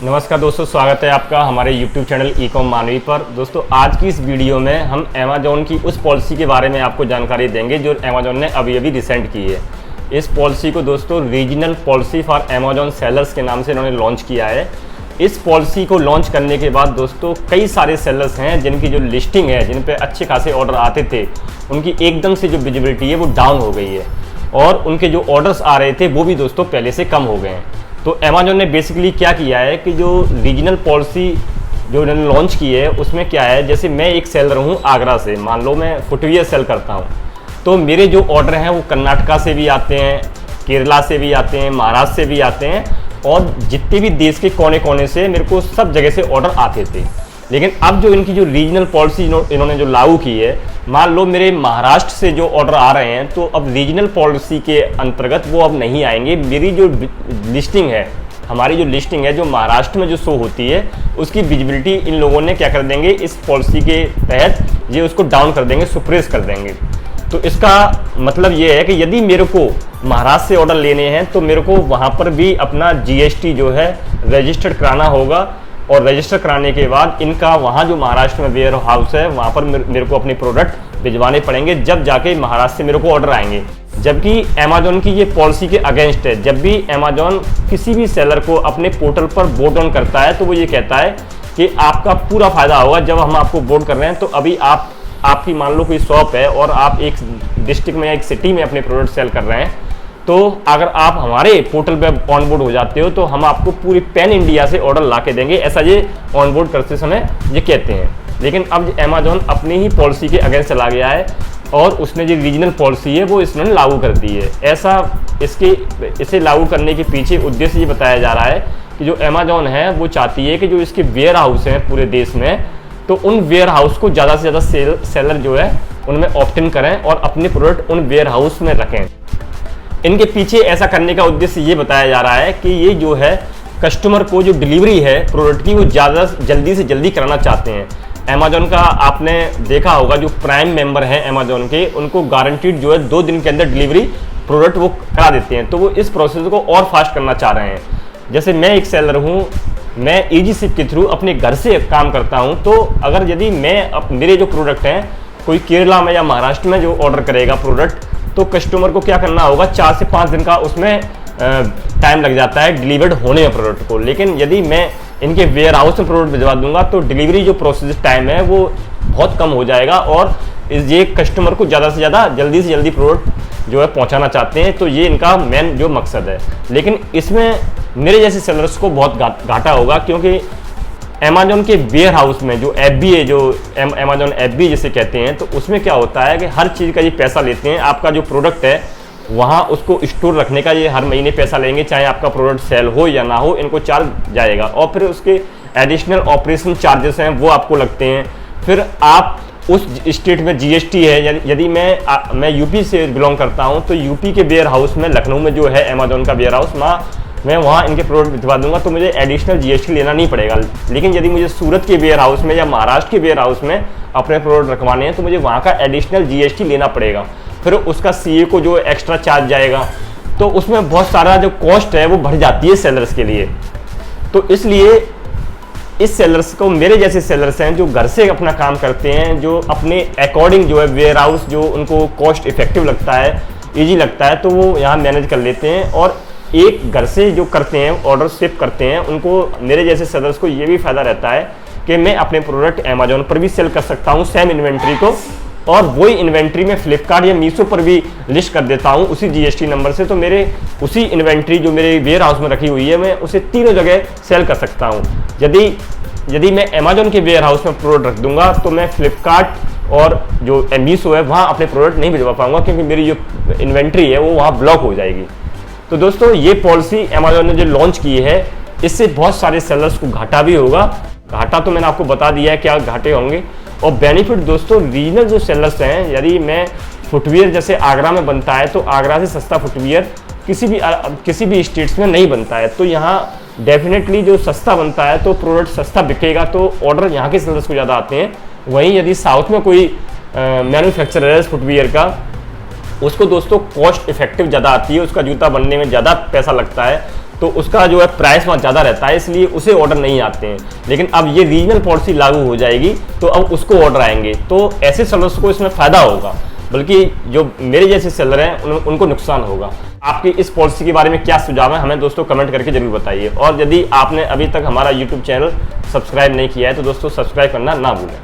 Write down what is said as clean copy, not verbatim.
नमस्कार दोस्तों, स्वागत है आपका हमारे YouTube चैनल ई-कॉम मानवी पर। दोस्तों आज की इस वीडियो में हम अमेज़ॉन की उस पॉलिसी के बारे में आपको जानकारी देंगे जो अमेज़ॉन ने अभी रिसेंट की है। इस पॉलिसी को दोस्तों regional policy for Amazon sellers के नाम से इन्होंने लॉन्च किया है। इस पॉलिसी को लॉन्च करने के बाद दोस्तों कई सारे सेलर्स हैं जिनकी जो लिस्टिंग है, जिन पे अच्छे खासे ऑर्डर आते थे, उनकी एकदम से जो विजिबिलिटी है वो डाउन हो गई है और उनके जो ऑर्डर्स आ रहे थे वो भी दोस्तों पहले से कम हो गए हैं। तो अमेज़ॉन ने बेसिकली क्या किया है कि जो रीजनल पॉलिसी जो उन्होंने लॉन्च की है उसमें क्या है, जैसे मैं एक सेलर हूँ आगरा से, मान लो मैं फुटवियर सेल करता हूँ, तो मेरे जो ऑर्डर हैं वो कर्नाटका से भी आते हैं, केरला से भी आते हैं, महाराष्ट्र से भी आते हैं और जितने भी देश के कोने कोने से मेरे को सब जगह से ऑर्डर आते थे। लेकिन अब जो इनकी जो रीजनल पॉलिसी इन्होंने जो लागू की है, मान लो मेरे महाराष्ट्र से जो ऑर्डर आ रहे हैं तो अब रीजनल पॉलिसी के अंतर्गत वो अब नहीं आएंगे। मेरी जो लिस्टिंग है, हमारी जो लिस्टिंग है जो महाराष्ट्र में जो शो होती है, उसकी विजिबिलिटी इन लोगों ने क्या कर देंगे, इस पॉलिसी के तहत ये उसको डाउन कर देंगे, सुप्रेस कर देंगे। तो इसका मतलब ये है कि यदि मेरे को महाराष्ट्र से ऑर्डर लेने हैं तो मेरे को वहाँ पर भी अपना GST जो है रजिस्टर्ड कराना होगा और रजिस्टर कराने के बाद इनका वहाँ जो महाराष्ट्र में वेयर हाउस है वहाँ पर मेरे को अपने प्रोडक्ट भिजवाने पड़ेंगे, जब जाके महाराष्ट्र से मेरे को ऑर्डर आएंगे। जबकि अमेज़ॉन की ये पॉलिसी के अगेंस्ट है। जब भी अमेज़ॉन किसी भी सेलर को अपने पोर्टल पर बोर्ड ऑन करता है तो वो ये कहता है कि आपका पूरा फायदा होगा जब हम आपको बोर्ड कर रहे हैं। तो अभी आपकी मान लो कोई शॉप है और आप एक डिस्ट्रिक्ट में या एक सिटी में अपने प्रोडक्ट सेल कर रहे हैं, तो अगर आप हमारे पोर्टल पे ऑन बोर्ड हो जाते हो तो हम आपको पूरी पैन इंडिया से ऑर्डर ला के देंगे, ऐसा ये ऑन बोर्ड करते समय ये कहते हैं। लेकिन अब अमेज़ॉन अपनी ही पॉलिसी के अगेंस्ट चला गया है और उसने जो रीजनल पॉलिसी है वो इसने लागू कर दी है। इसे लागू करने के पीछे उद्देश्य ये बताया जा रहा है कि जो अमेज़ॉन है वो चाहती है कि जो इसके वेयर हाउस हैं पूरे देश में, तो उन वेयर हाउस को ज़्यादा से ज़्यादा सेलर जो है उनमें ऑप्ट इन करें और अपने प्रोडक्ट उन वेयर हाउस में रखें। इनके पीछे ऐसा करने का उद्देश्य ये बताया जा रहा है कि ये जो है कस्टमर को जो डिलीवरी है प्रोडक्ट की वो ज़्यादा जल्दी से जल्दी कराना चाहते हैं। अमेज़ॉन का आपने देखा होगा, जो प्राइम मेंबर हैं अमेज़ॉन के, उनको गारंटीड जो है 2 दिन के अंदर डिलीवरी प्रोडक्ट वो करा देते हैं। तो वो इस प्रोसेस को और फास्ट करना चाह रहे हैं। जैसे मैं एक सेलर हूँ, मैं ईजीशिप के थ्रू अपने घर से काम करता हूँ, तो अगर यदि मेरे जो प्रोडक्ट हैं कोई केरला में या महाराष्ट्र में जो ऑर्डर करेगा प्रोडक्ट, तो कस्टमर को क्या करना होगा, 4 से 5 दिन का उसमें टाइम लग जाता है डिलीवर्ड होने में प्रोडक्ट को। लेकिन यदि मैं इनके वेयर हाउस में प्रोडक्ट भिजवा दूंगा तो डिलीवरी जो प्रोसेस टाइम है वो बहुत कम हो जाएगा और ये कस्टमर को ज़्यादा से ज़्यादा जल्दी से जल्दी प्रोडक्ट जो है पहुंचाना चाहते हैं। तो ये इनका मेन जो मकसद है। लेकिन इसमें मेरे जैसे सेलर्स को बहुत घाटा होगा, क्योंकि अमेज़ॉन के वेयर हाउस में जो FBA, जो अमेज़ॉन FBA जिसे कहते हैं, तो उसमें क्या होता है कि हर चीज़ का ये पैसा लेते हैं। आपका जो प्रोडक्ट है वहाँ उसको स्टोर रखने का ये हर महीने पैसा लेंगे, चाहे आपका प्रोडक्ट सेल हो या ना हो, इनको चार्ज जाएगा। और फिर उसके एडिशनल ऑपरेशन चार्जेस हैं वो आपको लगते हैं। फिर आप उस स्टेट में GST है, यदि मैं यूपी से बिलोंग करता हूँ तो यूपी के वेयर हाउस में, लखनऊ में जो है अमेज़ॉन का वेयर हाउस, मैं वहाँ इनके प्रोडक्ट भिजवा दूंगा तो मुझे एडिशनल GST लेना नहीं पड़ेगा। लेकिन यदि मुझे सूरत के वेयर हाउस में या महाराष्ट्र के वेयर हाउस में अपने प्रोडक्ट रखवाने हैं तो मुझे वहाँ का एडिशनल GST लेना पड़ेगा। फिर उसका CA को जो एक्स्ट्रा चार्ज जाएगा, तो उसमें बहुत सारा जो कॉस्ट है वो बढ़ जाती है सेलर्स के लिए। तो इसलिए इस सेलर्स को, मेरे जैसे सेलर्स हैं जो घर से अपना काम करते हैं, जो अपने अकॉर्डिंग जो है वेयर हाउस जो उनको कॉस्ट इफेक्टिव लगता है, ईजी लगता है, तो वो यहाँ मैनेज कर लेते हैं। और एक घर से जो करते हैं, ऑर्डर शिप करते हैं, उनको, मेरे जैसे सेलर्स को ये भी फ़ायदा रहता है कि मैं अपने प्रोडक्ट अमेज़ॉन पर भी सेल कर सकता हूँ सेम इन्वेंट्री को, और वही इन्वेंट्री में फ्लिपकार्ट या मीशो पर भी लिस्ट कर देता हूँ उसी GST नंबर से। तो मेरे उसी इन्वेंट्री जो मेरे वेयर हाउस में रखी हुई है, मैं उसे तीनों जगह सेल कर सकता हूँ। यदि मैं अमेज़ॉन के वेयर हाउस में प्रोडक्ट रख दूंगा तो मैं फ्लिपकार्ट और जो मीशो है वहाँ अपने प्रोडक्ट नहीं भिजवा पाऊंगा, क्योंकि मेरी जो इन्वेंट्री है वो वहाँ ब्लॉक हो जाएगी। तो दोस्तों ये पॉलिसी अमेज़ॉन ने जो लॉन्च की है, इससे बहुत सारे सेलर्स को घाटा भी होगा। घाटा तो मैंने आपको बता दिया है क्या घाटे होंगे, और बेनिफिट दोस्तों रीजनल जो सेलर्स हैं, यदि मैं फुटवियर जैसे आगरा में बनता है तो आगरा से सस्ता फुटवियर किसी भी स्टेट्स में नहीं बनता है। तो यहाँ डेफिनेटली जो सस्ता बनता है तो प्रोडक्ट सस्ता बिकेगा, तो ऑर्डर यहाँ के सेलर्स को ज़्यादा आते हैं। वहीं यदि साउथ में कोई मैन्युफैक्चरर है फुटवियर का, उसको दोस्तों कॉस्ट इफेक्टिव ज़्यादा आती है, उसका जूता बनने में ज़्यादा पैसा लगता है, तो उसका जो है प्राइस वहाँ ज़्यादा रहता है, इसलिए उसे ऑर्डर नहीं आते हैं। लेकिन अब ये रीजनल पॉलिसी लागू हो जाएगी तो अब उसको ऑर्डर आएंगे, तो ऐसे सेलर्स को इसमें फ़ायदा होगा, बल्कि जो मेरे जैसे सेलर हैं उनको नुकसान होगा। आपकी इस पॉलिसी के बारे में क्या सुझाव है हमें दोस्तों कमेंट करके जरूर बताइए। और यदि आपने अभी तक हमारा यूट्यूब चैनल सब्सक्राइब नहीं किया है तो दोस्तों सब्सक्राइब करना ना भूलें।